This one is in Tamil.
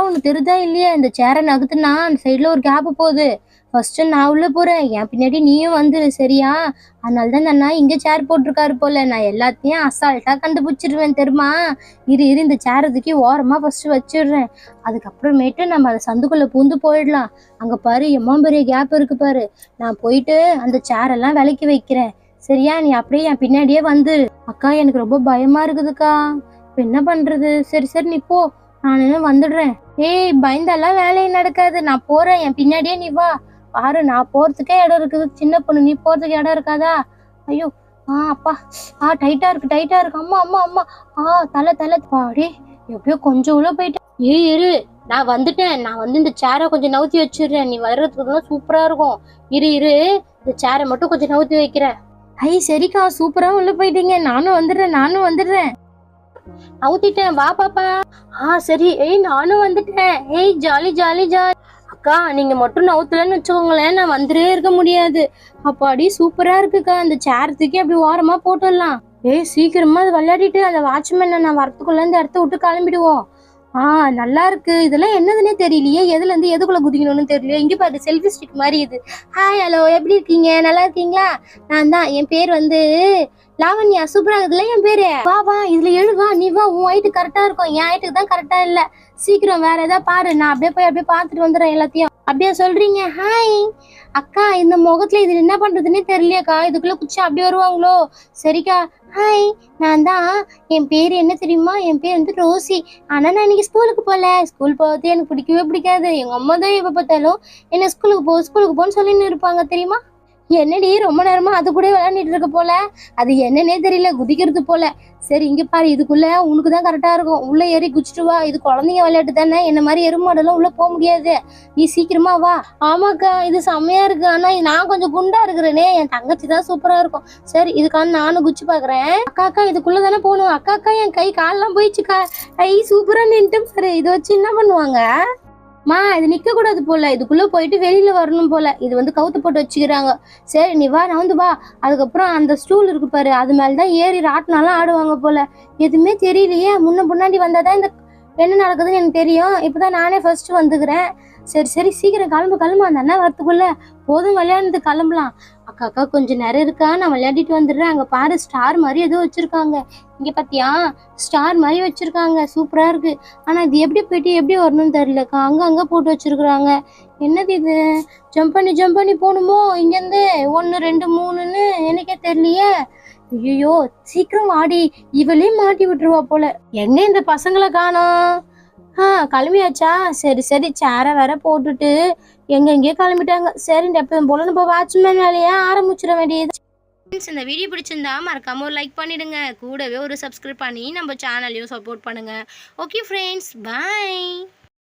உனக்கு தெரியுதா இல்லையா? இந்த சேரை நகர்த்துனா அந்த சைடுல ஒரு கேப் போகுது. ஃபர்ஸ்ட் நான் உள்ள போறேன், என் பின்னாடி நீயும் வந்துரு சரியா? அதனாலதான் அந்த அண்ணா இங்க சேர் போட்டிருக்காரு போல. நான் எல்லாத்தையும் அசால்ட்டா கண்டுபிடிச்சிருவேன் தெரியுமா? இரு இரு இந்த சேரை தூக்கி ஓரமா ஃபர்ஸ்ட் வச்சிடுறேன். அதுக்கப்புறமேட்டு நம்ம அந்த சந்துக்குள்ள பூந்து போயிடலாம். அங்க பாரு எம்மா பெரிய கேப் இருக்கு பாரு. நான் போயிட்டு அந்த சேரெல்லாம் விலக்கி வைக்கிறேன் சரியா? நீ அப்படியே என் பின்னாடியே வந்து. அக்கா எனக்கு ரொம்ப பயமா இருக்குதுக்கா, இப்ப என்ன பண்றது? சரி சரி நீ போ, நானு வந்துடுறேன். ஏய் பயந்தெல்லாம் வேலையும் நடக்காது, நான் போறேன், என் பின்னாடியே நீ வா. பாரு நான் போறதுக்கே இடம் இருக்குது, சின்ன பொண்ணு நீ போறதுக்கு இடம் இருக்காதா? ஐயோ அப்பா, டைட்டா இருக்கு டைட்டா இருக்கு, அம்மா அம்மா அம்மா, தலை தலை பாடி, எப்படியோ கொஞ்சம் உள்ள போயிட்டேன். ஏய் இரு, நான் வந்துட்டேன். நான் வந்து இந்த சேரை கொஞ்சம் நவுத்தி வச்சிடுறேன், நீ வர்றதுக்கு சூப்பரா இருக்கும். இரு இரு, இந்த சேரை மட்டும் கொஞ்சம் நவுத்தி வைக்கிறேன். ஐ சரிக்கா, சூப்பரா உள்ள போயிட்டீங்க, நானும் வந்துடுறேன். நவுத்திட்டேன், வா பாப்பா. சரி. ஏய் நானும் வந்துட்டேன். ஏய் ஜாலி ஜாலி ஜாலி. அக்கா நீங்க மட்டும் நவுத்தலன்னு வச்சுக்கோங்களேன், நான் வந்துட்டே இருக்க முடியாது. அப்பாடி சூப்பரா இருக்குக்கா, அந்த சேர் தூக்கி அப்படி ஓரமா போட்டுடலாம். ஏய் சீக்கிரமா அது விளையாடிட்டு அந்த வாட்ச்மேன் நான் வரத்துக்குள்ள இந்த இடத்த விட்டு கிளம்பிடுவோம். நல்லா இருக்கு. இதெல்லாம் என்னதுன்னே தெரியலையே, எதுல இருந்து எதுக்குள்ள குதிக்கணும்னு தெரியலையே. இங்க பாரு செல்ஃபி ஸ்டிக் மாதிரி இது. ஹாய் ஹலோ, எப்படி இருக்கீங்க? நல்லா இருக்கீங்களா? நான் தான், என் பேர் வந்து லாவண்யா. சூப்பரா இருக்குல்ல என் பேரு? வா வா இதுல எழுவா, நீ வா, உன் ஹைட்டு கரெக்டா இருக்கும், என் ஹைட்டுக்கு தான் கரெக்டா இல்ல. சீக்கிரம் வேற ஏதாவது பாரு, நான் அப்படியே போய் அப்படியே பாத்துட்டு வந்துடுறேன் எல்லாத்தையும். அப்படியே சொல்றீங்க? ஹாய் அக்கா, இந்த முகத்துல இது என்ன பண்றதுன்னே தெரியலையாக்கா, இதுக்குள்ள குச்சி அப்படியே வருவாங்களோ? சரிக்கா. ஹாய், நான் தான், என் பேர் என்ன தெரியுமா? என் பேர் வந்து ரோசி. ஆனா நான் இன்னைக்கு ஸ்கூலுக்கு போகல. ஸ்கூல் போகிறது எனக்கு பிடிக்கவே பிடிக்காது. எங்க அம்மா தான் எப்ப பார்த்தாலும் என்ன ஸ்கூலுக்கு போன்னு சொல்லின்னு இருப்பாங்க தெரியுமா? என்னடி ரொம்ப நேரமா அது கூட விளையாண்டுட்டு இருக்க போல? அது என்னன்னே தெரியல, குதிக்கிறது போல. சரி இங்க பாரு, இதுக்குள்ள உனக்கு தான் கரெக்டா இருக்கும், உள்ள ஏறி குச்சிட்டு வா. இது குழந்தைங்க விளையாட்டு தானே, என்ன மாதிரி எருமாடெல்லாம் உள்ள போக முடியாது, நீ சீக்கிரமா வா. ஆமாக்கா இது செம்மையா இருக்கு, ஆனா நான் கொஞ்சம் குண்டா இருக்கிறேனே, என் தங்கச்சி தான் சூப்பரா இருக்கும். சரி இதுக்கான நானும் குச்சி பாக்குறேன். அக்கா இதுக்குள்ள தானே போகணும். அக்கா என் கை காலெல்லாம் போயிடுச்சுக்கா. சூப்பரா நின்று பாரு. இதை வச்சு என்ன பண்ணுவாங்க? இது நிக்க கூடாது போல, இதுக்குள்ள போயிட்டு வெளியில வரணும் போல. இது வந்து கவுத்து போட்டு வச்சுக்கிறாங்க. சரி நீ வா, நான் வந்து வா. அதுக்கப்புறம் அந்த ஸ்டூல் இருக்கு பாரு, அது மேலதான் ஏறி ராட்டினாலும் ஆடுவாங்க போல. எதுவுமே தெரியலையே, முன்னாடி வந்தாதான் இந்த என்ன நடக்குதுன்னு எனக்கு தெரியும். இப்பதான் நானே ஃபர்ஸ்ட் வந்துக்கிறேன். சரி சீக்கிரம் கிளம்பு, அந்த அண்ணா வரத்துக்குள்ள போதும் விளையாடுறது, கிளம்பலாம். அக்கா கொஞ்சம் நேரம் இருக்கா, நான் விளையாடிட்டு வந்துடுறேன். அங்க பாரு ஸ்டார் மாதிரி ஏதோ வச்சிருக்காங்க. இங்க பாத்தியா, ஸ்டார் மாதிரி வச்சிருக்காங்க, சூப்பரா இருக்கு. ஆனா இது எப்படி போயிட்டு எப்படி வரணும்னு தெரியலக்கா, அங்க போட்டு வச்சிருக்காங்க. என்னது இது? ஜம்ப் பண்ணி போகணுமோ இங்க இருந்து? 1 2 3ன்னு எனக்கே தெரியலையே. ஐயோ சீக்கிரம் வாடி, இவளையும் மாட்டி விட்டுருவா போல. எங்க இந்த பசங்களை காணோம்? கிளம்பியாச்சா? சரி சேரை வேற போட்டுட்டு எங்கெங்கேயோ கிளம்பிட்டாங்க. சரி எப்பவும் போல நம்ம வாட்ச்மேன் வேலையா ஆரம்பிச்சிட வேண்டியது. இந்த வீடியோ பிடிச்சிருந்தா மறக்காம ஒரு லைக் பண்ணிடுங்க, கூடவே ஒரு சப்ஸ்கிரைப் பண்ணி நம்ம சேனலையும் சப்போர்ட் பண்ணுங்க. ஓகே ஃப்ரெண்ட்ஸ், பாய்.